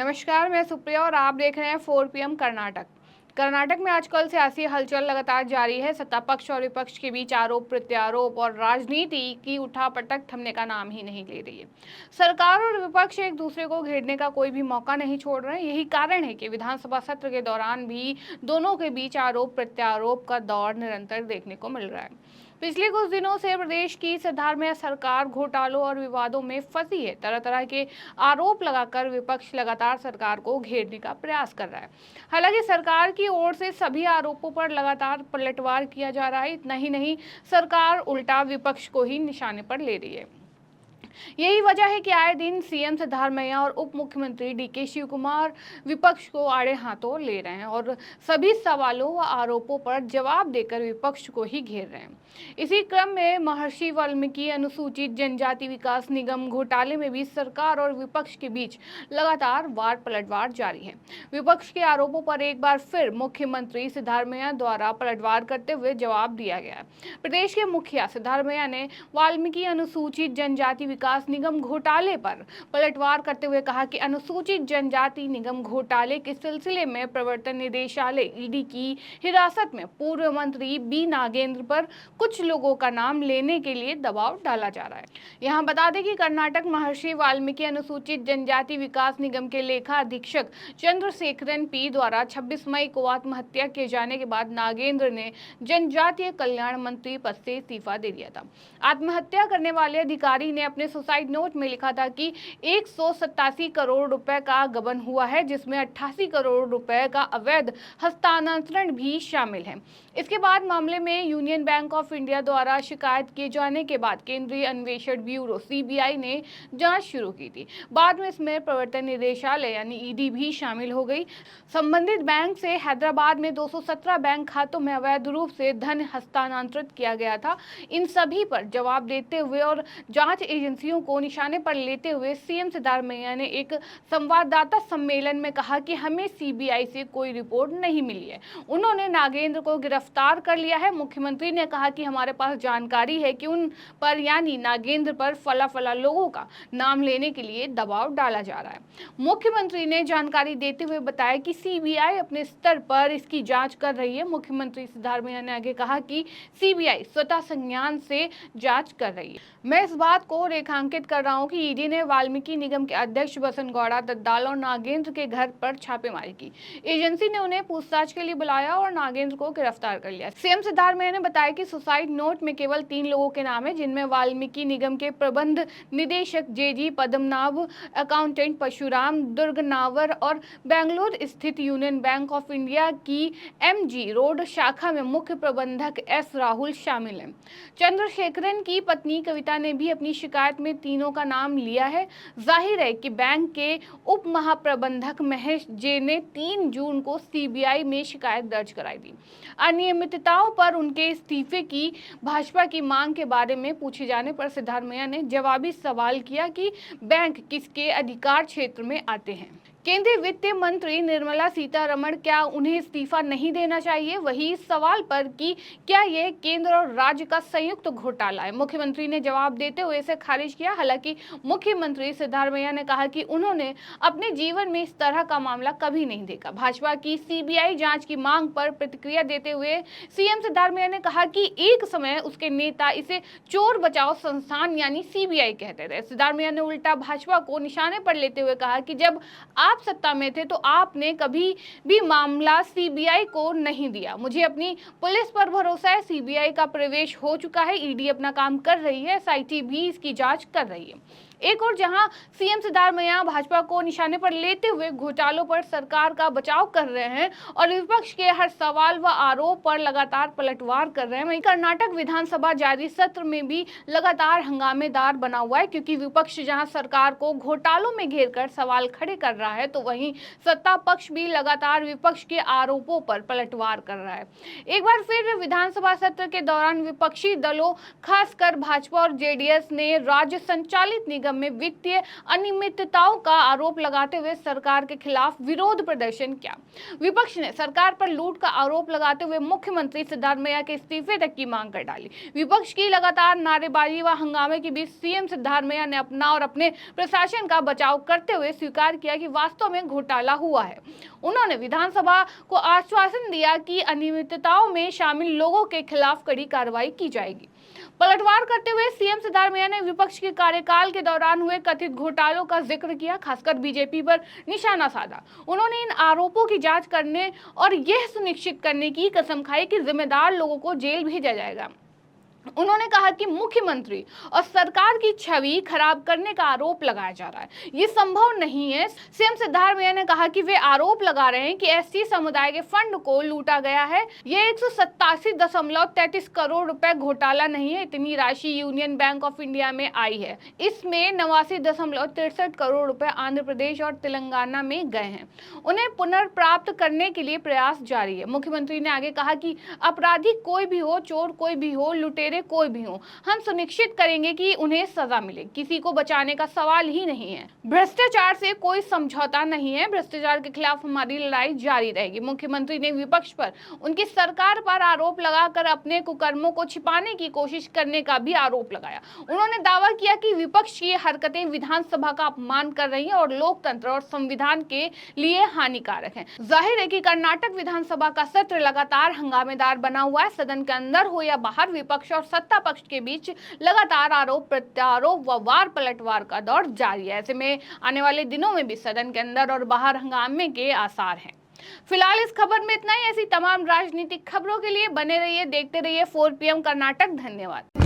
नमस्कार, मैं सुप्रिया और आप देख रहे हैं 4 पीएम कर्नाटक। कर्नाटक में आजकल सियासी हलचल लगातार जारी है। सत्ता पक्ष और विपक्ष के बीच आरोप प्रत्यारोप और राजनीति की उठापटक थमने का नाम ही नहीं ले रही है। सरकार और विपक्ष एक दूसरे को घेरने का कोई भी मौका नहीं छोड़ रहे हैं। यही कारण है कि विधानसभा सत्र के दौरान भी दोनों के बीच आरोप प्रत्यारोप का दौर निरंतर देखने को मिल रहा है। पिछले कुछ दिनों से प्रदेश की सिद्धारमैया सरकार घोटालों और विवादों में फंसी है। तरह तरह के आरोप लगाकर विपक्ष लगातार सरकार को घेरने का प्रयास कर रहा है। हालांकि सरकार की ओर से सभी आरोपों पर लगातार पलटवार किया जा रहा है। इतना ही नहीं, सरकार उल्टा विपक्ष को ही निशाने पर ले रही है। यही वजह है कि आए दिन सीएम सिद्धारमैया और उप मुख्यमंत्री डीके शिव कुमार विपक्ष को आड़े हाथों ले रहे हैं और सभी सवालों व आरोपों पर जवाब देकर विपक्ष को ही घेर रहे हैं। इसी क्रम में महर्षि वाल्मीकि अनुसूचित जनजाति विकास निगम घोटाले में भी सरकार और विपक्ष के बीच लगातार वार पलटवार जारी है। विपक्ष के आरोपों पर एक बार फिर मुख्यमंत्री सिद्धारमैया द्वारा पलटवार करते हुए जवाब दिया गया। प्रदेश के मुखिया सिद्धारमैया ने वाल्मीकि अनुसूचित जनजाति विकास निगम घोटाले पर पलटवार करते हुए कहा कि अनुसूचित जनजाति निगम घोटाले के सिलसिले में प्रवर्तन निदेशालय ईडी की हिरासत में पूर्व मंत्री बी नागेंद्र पर कुछ लोगों का नाम लेने के लिए दबाव डाला जा रहा है। यहाँ बता दें कि कर्नाटक महर्षि वाल्मीकि अनुसूचित जनजाति विकास निगम के लेखा अधीक्षक चंद्रशेखरन पी द्वारा 26 मई को आत्महत्या किए जाने के बाद नागेंद्र ने जनजातीय कल्याण मंत्री पद से इस्तीफा दे दिया था। आत्महत्या करने वाले अधिकारी ने अपने सुसाइड नोट में लिखा था कि 187 करोड़ रुपए का गबन हुआ है, जिसमें 88 करोड़ रुपए का अवैध हस्तांतरण भी शामिल है। इसके बाद मामले में यूनियन बैंक ऑफ इंडिया द्वारा शिकायत किए जाने के बाद केंद्रीय अन्वेषण ब्यूरो सीबीआई ने जांच शुरू की थी। बाद में इसमें प्रवर्तन निदेशालय यानी ईडी भी शामिल हो गई। संबंधित बैंक से हैदराबाद में 217 बैंक खातों में अवैध रूप से धन हस्तांतरित किया गया था। इन सभी पर जवाब देते हुए और जांच एजेंसियों को निशाने पर लेते हुए सीएम सिद्धारमैया ने एक संवाददाता सम्मेलन में कहा कि हमें सीबीआई से कोई रिपोर्ट नहीं मिली है। उन्होंने नागेंद्र को गिरफ्तार कर लिया है। मुख्यमंत्री ने कहा कि हमारे पास जानकारी है कि उन पर यानी नागेंद्र पर फला लोगों का नाम लेने के लिए दबाव डाला जा रहा है। मुख्यमंत्री ने जानकारी देते हुए बताया कि सीबीआई अपने स्तर पर इसकी जांच कर रही है। मुख्यमंत्री सिद्धारमैया ने आगे कहा कि सीबीआई स्वतः संज्ञान से जांच कर रही है। मैं इस बात को रेखांकित कर रहा हूं कि ईडी ने वाल्मीकि निगम के अध्यक्ष बसनगौड़ा दद्दाल और नागेंद्र के घर पर छापेमारी की। एजेंसी ने उन्हें पूछताछ के लिए बुलाया और नागेंद्र को गिरफ्तार कर लिया। सीएम सिद्धारमैया ने बताया कि सुसाइड नोट में केवल 3 लोगों के नाम है, जिनमें वाल्मीकि निगम के प्रबंध निदेशक जेजी पद्मनाभ, अकाउंटेंट परशुराम दुर्गनावर और बेंगलुरु स्थित यूनियन बैंक ऑफ इंडिया की एमजी रोड शाखा में मुख्य प्रबंधक एस राहुल शामिल हैं। चंद्रशेखरन की पत्नी कविता ने भी अपनी शिकायत में तीनों का नाम लिया है। जाहिर है कि बैंक के उप महाप्रबंधक महेश जे ने 3 जून को सीबीआई में शिकायत दर्ज कराई थी। अनियमितताओं पर उनके इस्तीफे की भाजपा की मांग के बारे में पूछे जाने पर सिद्धारमैया ने जवाबी सवाल किया कि बैंक किसके अधिकार क्षेत्र में आते हैं। केंद्रीय वित्त मंत्री निर्मला सीतारमण, क्या उन्हें इस्तीफा नहीं देना चाहिए? वही इस सवाल पर कि क्या यह केंद्र और राज्य का संयुक्त घोटाला है, मुख्यमंत्री ने जवाब देते हुए इसे खारिज किया। हालांकि मुख्यमंत्री सिद्धारमैया ने कहा कि उन्होंने अपने जीवन में इस तरह का मामला कभी नहीं देखा। भाजपा की सीबीआई जांच की मांग पर प्रतिक्रिया देते हुए सीएम सिद्धारमैया ने कहा कि एक समय उसके नेता इसे चोर बचाओ संस्थान यानी सीबीआई कहते थे। सिद्धारमैया ने उल्टा भाजपा को निशाने पर लेते हुए कहा कि जब आप सत्ता में थे तो आपने कभी भी मामला सीबीआई को नहीं दिया। मुझे अपनी पुलिस पर भरोसा है। सीबीआई का प्रवेश हो चुका है, ईडी अपना काम कर रही है, एसआईटी भी इसकी जांच कर रही है। एक और जहां सीएम सिद्धारमैया भाजपा को निशाने पर लेते हुए घोटालों पर सरकार का बचाव कर रहे हैं और विपक्ष के हर सवाल व आरोप पर लगातार पलटवार कर रहे हैं, वहीं कर्नाटक विधानसभा जारी सत्र में भी लगातार हंगामेदार बना हुआ है, क्योंकि विपक्ष जहां सरकार को घोटालों में घेरकर सवाल खड़े कर रहा है तो वहीं सत्ता पक्ष भी लगातार विपक्ष के आरोपों पर पलटवार कर रहा है। एक बार फिर विधानसभा सत्र के दौरान विपक्षी दलों खासकर भाजपा और जेडीएस ने राज्य संचालित निगम निगम में वित्तीय अनियमितताओं का आरोप लगाते हुए सरकार के खिलाफ विरोध प्रदर्शन किया। विपक्ष ने सरकार पर लूट का आरोप लगाते हुए मुख्यमंत्री सिद्धारमैया के इस्तीफे तक की मांग कर डाली। विपक्ष की लगातार नारेबाजी व हंगामे के बीच सीएम सिद्धारमैया ने अपना और अपने प्रशासन का बचाव करते हुए स्वीकार किया कि वास्तव में घोटाला हुआ है। उन्होंने विधानसभा को आश्वासन दिया कि अनियमितताओं में शामिल लोगों के खिलाफ कड़ी कार्रवाई की जाएगी। पलटवार करते हुए सीएम सिद्धारमैया ने विपक्ष के कार्यकाल के दौरान हुए कथित घोटालों का जिक्र किया, खासकर बीजेपी पर निशाना साधा। उन्होंने इन आरोपों की जांच करने और यह सुनिश्चित करने की कसम खाई कि जिम्मेदार लोगों को जेल भेजा जाएगा। उन्होंने कहा कि मुख्यमंत्री और सरकार की छवि खराब करने का आरोप लगाया जा रहा है, ये संभव नहीं है। सीएम सिद्धारमैया ने कहा कि वे आरोप लगा रहे हैं कि एसटी समुदाय के फंड को लूटा गया है। ये 187.33 करोड़ रुपए घोटाला नहीं है। इतनी राशि यूनियन बैंक ऑफ इंडिया में आई है। इसमें 89.63 करोड़ रुपए आंध्र प्रदेश और तेलंगाना में गए हैं। उन्हें पुनर्प्राप्त करने के लिए प्रयास जारी है। मुख्यमंत्री ने आगे कहा कि अपराधी कोई भी हो, चोर कोई भी हो, लुटेरे कोई भी हो, हम सुनिश्चित करेंगे कि उन्हें सजा मिले। किसी को बचाने का सवाल ही नहीं है। भ्रष्टाचार से कोई समझौता नहीं है। भ्रष्टाचार के खिलाफ हमारी लड़ाई जारी रहेगी। मुख्यमंत्री ने विपक्ष पर उनकी सरकार पर आरोप लगाकर अपने कुकर्मों को छिपाने की कोशिश करने का भी आरोप लगाया। उन्होंने दावा किया कि विपक्ष की हरकतें विधानसभा का अपमान कर रही हैं और लोकतंत्र और संविधान के लिए हानिकारक हैं। जाहिर है कि कर्नाटक विधानसभा का सत्र लगातार हंगामेदार बना हुआ है। सदन के अंदर हो या बाहर, विपक्ष और सत्ता पक्ष के बीच लगातार आरोप प्रत्यारोप व वार पलटवार का दौर जारी है। ऐसे में आने वाले दिनों में भी सदन के अंदर और बाहर हंगामे के आसार हैं। फिलहाल इस खबर में इतना ही। ऐसी तमाम राजनीतिक खबरों के लिए बने रहिए, देखते रहिए 4 PM कर्नाटक। धन्यवाद।